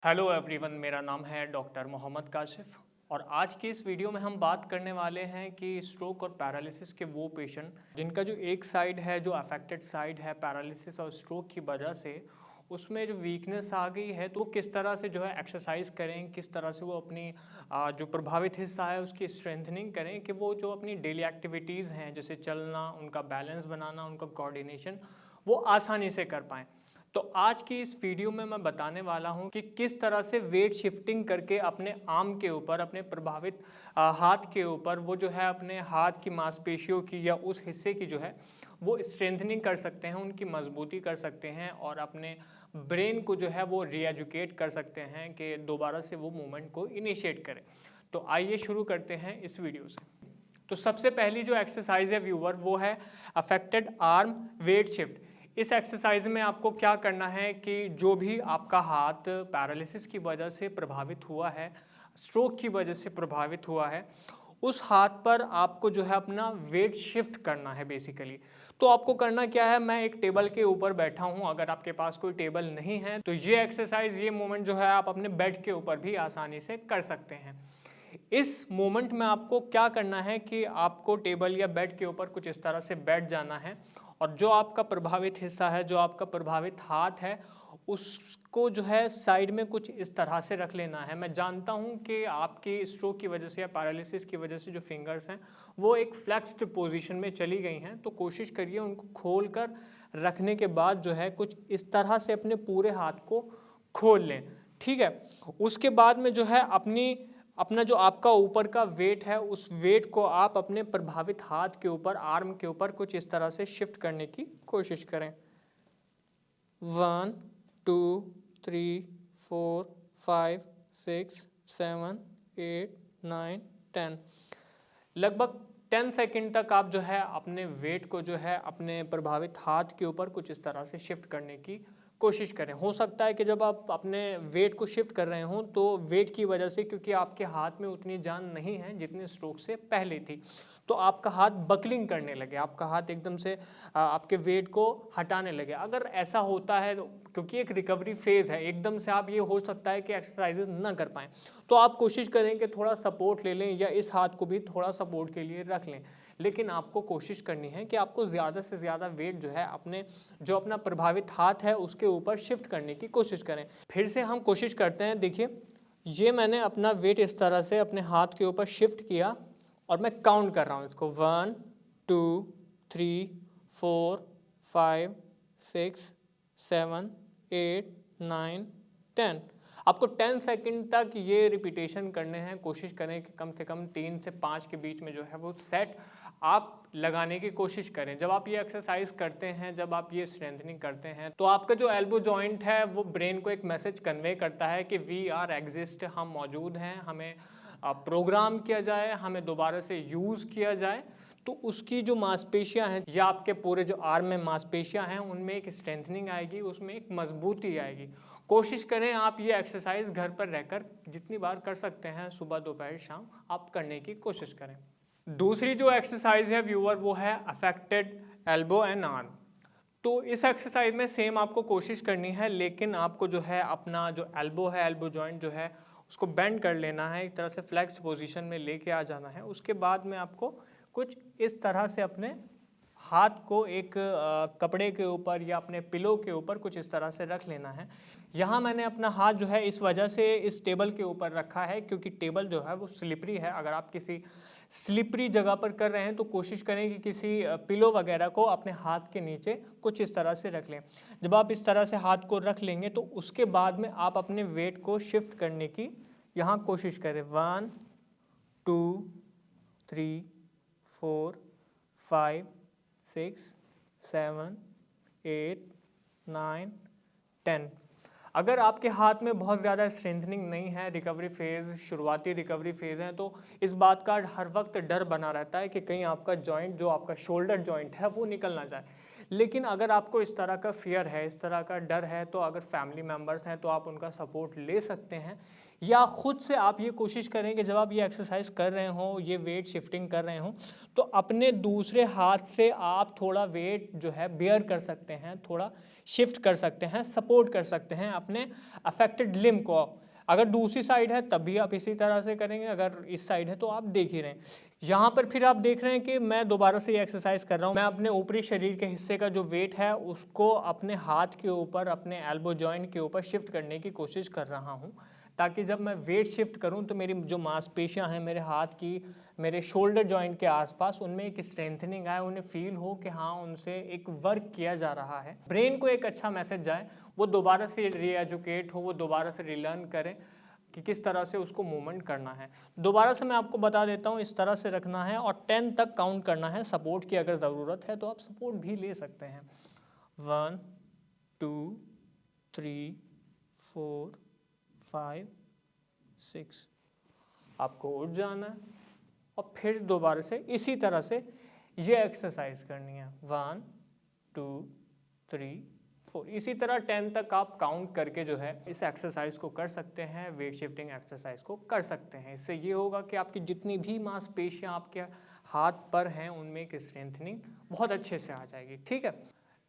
Hello everyone, मेरा नाम है डॉक्टर मोहम्मद काशिफ और आज की इस वीडियो में हम बात करने वाले हैं कि स्ट्रोक और पैरालिसिस के वो पेशेंट जिनका जो एक साइड है, जो अफेक्टेड साइड है पैरालिसिस और स्ट्रोक की वजह से उसमें जो वीकनेस आ गई है, तो वो किस तरह से जो है एक्सरसाइज करें, किस तरह से वो अपनी जो प्रभावित हिस्सा है उसकी स्ट्रेंथनिंग करें कि वो जो अपनी डेली एक्टिविटीज़ हैं जैसे चलना, उनका बैलेंस बनाना, उनका कोऑर्डिनेशन वो आसानी से कर पाएँ। तो आज की इस वीडियो में मैं बताने वाला हूं कि किस तरह से वेट शिफ्टिंग करके अपने आर्म के ऊपर, अपने प्रभावित हाथ के ऊपर वो जो है अपने हाथ की मांसपेशियों की या उस हिस्से की जो है वो स्ट्रेंथनिंग कर सकते हैं, उनकी मजबूती कर सकते हैं और अपने ब्रेन को जो है वो रीएजुकेट कर सकते हैं कि दोबारा से वो मूवमेंट को इनिशिएट करें। तो आइए शुरू करते हैं इस वीडियो से। तो सबसे पहली जो एक्सरसाइज है व्यूअर वो है अफेक्टेड आर्म वेट शिफ्ट। इस एक्सरसाइज में आपको क्या करना है कि जो भी आपका हाथ पैरालिसिस की वजह से प्रभावित हुआ है, स्ट्रोक की वजह से प्रभावित हुआ है, उस हाथ पर आपको जो है अपना वेट शिफ्ट करना है बेसिकली। तो आपको करना क्या है, मैं एक टेबल के ऊपर बैठा हूं, अगर आपके पास कोई टेबल नहीं है तो ये एक्सरसाइज, ये मूवमेंट जो है आप अपने बेड के ऊपर भी आसानी से कर सकते हैं। इस मोमेंट में आपको क्या करना है कि आपको टेबल या बेड के ऊपर कुछ इस तरह से बैठ जाना है और जो आपका प्रभावित हिस्सा है, जो आपका प्रभावित हाथ है, उसको जो है साइड में कुछ इस तरह से रख लेना है। मैं जानता हूं कि आपकी स्ट्रोक की वजह से या पैरालिसिस की वजह से जो फिंगर्स हैं वो एक फ्लेक्स्ड पोजीशन में चली गई हैं, तो कोशिश करिए उनको खोल कर रखने के बाद जो है कुछ इस तरह से अपने पूरे हाथ को खोल लें। ठीक है, उसके बाद में जो है अपना जो आपका ऊपर का वेट है उस वेट को आप अपने प्रभावित हाथ के ऊपर, आर्म के ऊपर कुछ इस तरह से शिफ्ट करने की कोशिश करें। 1 2 3 4 5 6 7 8 9 10। लगभग 10 सेकंड तक आप जो है अपने वेट को जो है अपने प्रभावित हाथ के ऊपर कुछ इस तरह से शिफ्ट करने की कोशिश करें। हो सकता है कि जब आप अपने वेट को शिफ्ट कर रहे हों तो वेट की वजह से, क्योंकि आपके हाथ में उतनी जान नहीं है जितनी स्ट्रोक से पहले थी, तो आपका हाथ बकलिंग करने लगे, आपका हाथ एकदम से आपके वेट को हटाने लगे। अगर ऐसा होता है क्योंकि एक रिकवरी फेज है, एकदम से आप ये हो सकता है कि एक्सरसाइजेज ना कर पाएँ, तो आप कोशिश करें कि थोड़ा सपोर्ट ले लें या इस हाथ को भी थोड़ा सपोर्ट के लिए रख लें। लेकिन आपको कोशिश करनी है कि आपको ज़्यादा से ज़्यादा वेट जो है अपना प्रभावित हाथ है उसके ऊपर शिफ्ट करने की कोशिश करें। फिर से हम कोशिश करते हैं। देखिए, ये मैंने अपना वेट इस तरह से अपने हाथ के ऊपर शिफ्ट किया और मैं काउंट कर रहा हूँ इसको 1 2 3 4 5 6 7 8 9 10। आपको 10 सेकंड तक ये रिपीटेशन करने हैं। कोशिश करें कि कम से कम 3 से 5 के बीच में जो है वो सेट आप लगाने की कोशिश करें। जब आप ये एक्सरसाइज करते हैं, जब आप ये स्ट्रेंथनिंग करते हैं, तो आपका जो एल्बो जॉइंट है वो ब्रेन को एक मैसेज कन्वे करता है कि वी आर एग्जिस्ट, हम मौजूद हैं, हमें प्रोग्राम किया जाए, हमें दोबारा से यूज़ किया जाए। तो उसकी जो मांसपेशियां हैं या आपके पूरे जो आर्म में मांसपेशियां हैं उनमें एक स्ट्रेंथनिंग आएगी, उसमें एक मजबूती आएगी। कोशिश करें आप ये एक्सरसाइज घर पर रहकर जितनी बार कर सकते हैं, सुबह दोपहर शाम, आप करने की कोशिश करें। दूसरी जो एक्सरसाइज है व्यूअर वो है अफेक्टेड एल्बो एंड आर्म। तो इस एक्सरसाइज में सेम आपको कोशिश करनी है, लेकिन आपको जो है अपना जो एल्बो है, एल्बो जॉइंट जो है उसको बेंड कर लेना है, एक तरह से फ्लेक्स्ड पोजीशन में लेके आ जाना है। उसके बाद में आपको कुछ इस तरह से अपने हाथ को एक कपड़े के ऊपर या अपने पिलो के ऊपर कुछ इस तरह से रख लेना है। यहाँ मैंने अपना हाथ जो है इस वजह से इस टेबल के ऊपर रखा है क्योंकि टेबल जो है वो स्लिपरी है। अगर आप किसी स्लिपरी जगह पर कर रहे हैं तो कोशिश करें कि किसी पिलो वगैरह को अपने हाथ के नीचे कुछ इस तरह से रख लें। जब आप इस तरह से हाथ को रख लेंगे तो उसके बाद में आप अपने वेट को शिफ्ट करने की यहाँ कोशिश करें। 1 2 3 4 5 6 7 8 9 10। अगर आपके हाथ में बहुत ज़्यादा स्ट्रेंथनिंग नहीं है, रिकवरी फेज़, शुरुआती रिकवरी फेज़ है, तो इस बात का हर वक्त डर बना रहता है कि कहीं आपका जॉइंट, जो आपका शोल्डर जॉइंट है, वो निकल ना जाए। लेकिन अगर आपको इस तरह का फियर है, इस तरह का डर है, तो अगर फैमिली मेम्बर्स हैं तो आप उनका सपोर्ट ले सकते हैं या खुद से आप ये कोशिश करें कि जब आप ये एक्सरसाइज कर रहे हों, ये वेट शिफ्टिंग कर रहे हों, तो अपने दूसरे हाथ से आप थोड़ा वेट जो है बेयर कर सकते हैं, थोड़ा शिफ्ट कर सकते हैं, सपोर्ट कर सकते हैं अपने अफेक्टेड लिम्ब को। अगर दूसरी साइड है तब भी आप इसी तरह से करेंगे, अगर इस साइड है तो आप देख ही रहे हैं। यहाँ पर फिर आप देख रहे हैं कि मैं दोबारा से ये एक्सरसाइज कर रहा हूँ। मैं अपने ऊपरी शरीर के हिस्से का जो वेट है उसको अपने हाथ के ऊपर, अपने एल्बो जॉइंट के ऊपर शिफ्ट करने की कोशिश कर रहा हूँ, ताकि जब मैं वेट शिफ्ट करूं तो मेरी जो मांसपेशियां हैं मेरे हाथ की, मेरे शोल्डर जॉइंट के आसपास, उनमें एक स्ट्रेंथनिंग आए, उन्हें फील हो कि हाँ उनसे एक वर्क किया जा रहा है, ब्रेन को एक अच्छा मैसेज जाए, वो दोबारा से रीएजुकेट हो, वो दोबारा से रिलर्न करें कि किस तरह से उसको मूवमेंट करना है। दोबारा से मैं आपको बता देता हूँ, इस तरह से रखना है और 10 तक काउंट करना है। सपोर्ट की अगर ज़रूरत है तो आप सपोर्ट भी ले सकते हैं। 1 2 3 4 5 6। आपको उठ जाना है और फिर दोबारा से इसी तरह से ये एक्सरसाइज करनी है। 1 2 3 4। इसी तरह 10 तक आप काउंट करके जो है इस एक्सरसाइज को कर सकते हैं, वेट शिफ्टिंग एक्सरसाइज को कर सकते हैं। इससे ये होगा कि आपकी जितनी भी मांसपेशियां आपके हाथ पर हैं उनमें एक स्ट्रेंथनिंग बहुत अच्छे से आ जाएगी। ठीक है।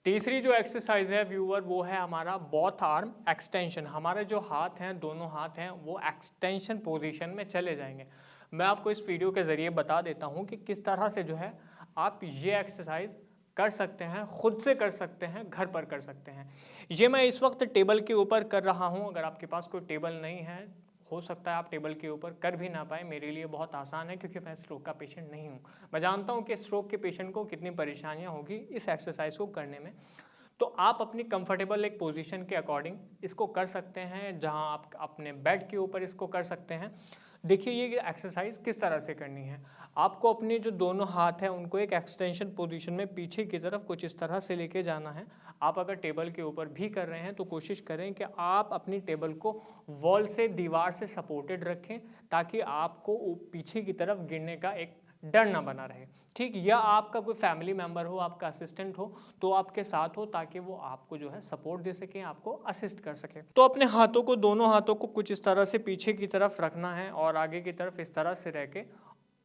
तीसरी जो एक्सरसाइज है व्यूअर, वो है हमारा बोथ आर्म एक्सटेंशन। हमारे जो हाथ हैं, दोनों हाथ हैं, वो एक्सटेंशन पोजीशन में चले जाएंगे। मैं आपको इस वीडियो के ज़रिए बता देता हूँ कि किस तरह से जो है आप ये एक्सरसाइज कर सकते हैं, खुद से कर सकते हैं, घर पर कर सकते हैं। ये मैं इस वक्त टेबल के ऊपर कर रहा हूँ। अगर आपके पास कोई टेबल नहीं है, हो सकता है आप टेबल के ऊपर कर भी ना पाए। मेरे लिए बहुत आसान है क्योंकि मैं स्ट्रोक का पेशेंट नहीं हूँ। मैं जानता हूँ कि स्ट्रोक के पेशेंट को कितनी परेशानियाँ होगी इस एक्सरसाइज को करने में। तो आप अपनी कंफर्टेबल एक पोजीशन के अकॉर्डिंग इसको कर सकते हैं, जहां आप अपने बेड के ऊपर इसको कर सकते हैं। देखिए ये एक्सरसाइज किस तरह से करनी है। आपको अपने जो दोनों हाथ हैं उनको एक एक्सटेंशन पोजीशन में पीछे की तरफ कुछ इस तरह से लेके जाना है। आप अगर टेबल के ऊपर भी कर रहे हैं तो कोशिश करें कि आप अपनी टेबल को वॉल से, दीवार से सपोर्टेड रखें, ताकि आपको पीछे की तरफ गिरने का एक डर ना बना रहे। ठीक, या आपका कोई फैमिली मेंबर हो, आपका असिस्टेंट हो तो आपके साथ हो, ताकि वो आपको जो है सपोर्ट दे सके, आपको असिस्ट कर सके। तो अपने हाथों को, दोनों हाथों को कुछ इस तरह से पीछे की तरफ रखना है और आगे की तरफ इस तरह से रह के,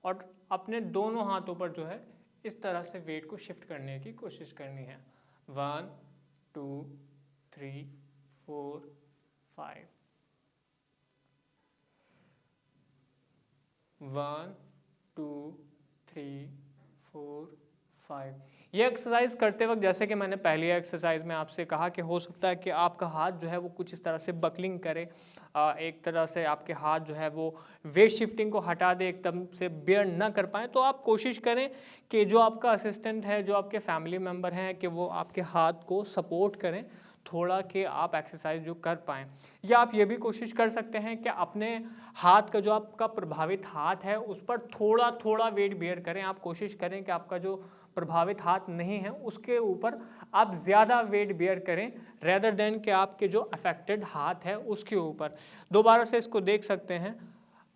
और अपने दोनों हाथों पर जो है इस तरह से वेट को शिफ्ट करने की कोशिश करनी है। 1 2 3 4 5। 1 2 3 4 5। ये एक्सरसाइज करते वक्त, जैसे कि मैंने पहली एक्सरसाइज में आपसे कहा कि हो सकता है कि आपका हाथ जो है वो कुछ इस तरह से बकलिंग करे, एक तरह से आपके हाथ जो है वो वेट शिफ्टिंग को हटा दे, एकदम से बेयर ना कर पाए। तो आप कोशिश करें कि जो आपका असिस्टेंट है, जो आपके फैमिली मेम्बर हैं, कि वो आपके हाथ को सपोर्ट करें थोड़ा, कि आप एक्सरसाइज जो कर पाएँ। या आप ये भी कोशिश कर सकते हैं कि अपने हाथ का, जो आपका प्रभावित हाथ है, उस पर थोड़ा थोड़ा वेट बेयर करें। आप कोशिश करें कि आपका जो प्रभावित हाथ नहीं है उसके ऊपर आप ज़्यादा वेट बेयर करें, रेदर देन कि आपके जो अफेक्टेड हाथ है उसके ऊपर। दोबारा से इसको देख सकते हैं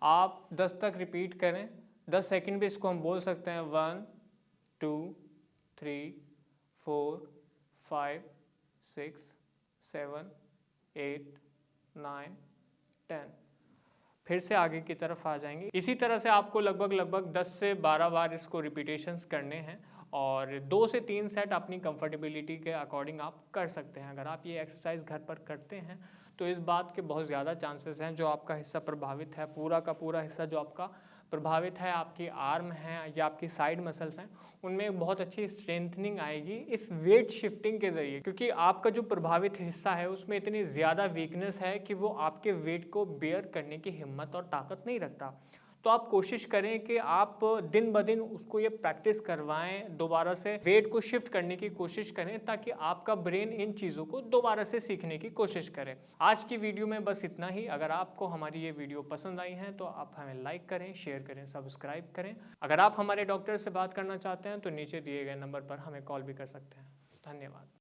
आप, 10 तक रिपीट करें। 10 सेकंड भी इसको हम बोल सकते हैं। 1 2 3 4 5 6 7 8 9 10। फिर से आगे की तरफ आ जाएंगे। इसी तरह से आपको लगभग 10 से 12 बार इसको रिपीटेशंस करने हैं और 2 से 3 सेट अपनी कंफर्टेबिलिटी के अकॉर्डिंग आप कर सकते हैं। अगर आप ये एक्सरसाइज घर पर करते हैं तो इस बात के बहुत ज़्यादा चांसेस हैं, जो आपका हिस्सा प्रभावित है, पूरा का पूरा हिस्सा जो आपका प्रभावित है, आपकी आर्म है या आपकी साइड मसल्स हैं, उनमें एक बहुत अच्छी स्ट्रेंथनिंग आएगी इस वेट शिफ्टिंग के ज़रिए। क्योंकि आपका जो प्रभावित हिस्सा है उसमें इतनी ज़्यादा वीकनेस है कि वो आपके वेट को बेयर करने की हिम्मत और ताकत नहीं रखता। तो आप कोशिश करें कि आप दिन ब दिन उसको ये प्रैक्टिस करवाएं, दोबारा से वेट को शिफ्ट करने की कोशिश करें, ताकि आपका ब्रेन इन चीज़ों को दोबारा से सीखने की कोशिश करे। आज की वीडियो में बस इतना ही। अगर आपको हमारी ये वीडियो पसंद आई है तो आप हमें लाइक करें, शेयर करें, सब्सक्राइब करें। अगर आप हमारे डॉक्टर से बात करना चाहते हैं तो नीचे दिए गए नंबर पर हमें कॉल भी कर सकते हैं। धन्यवाद।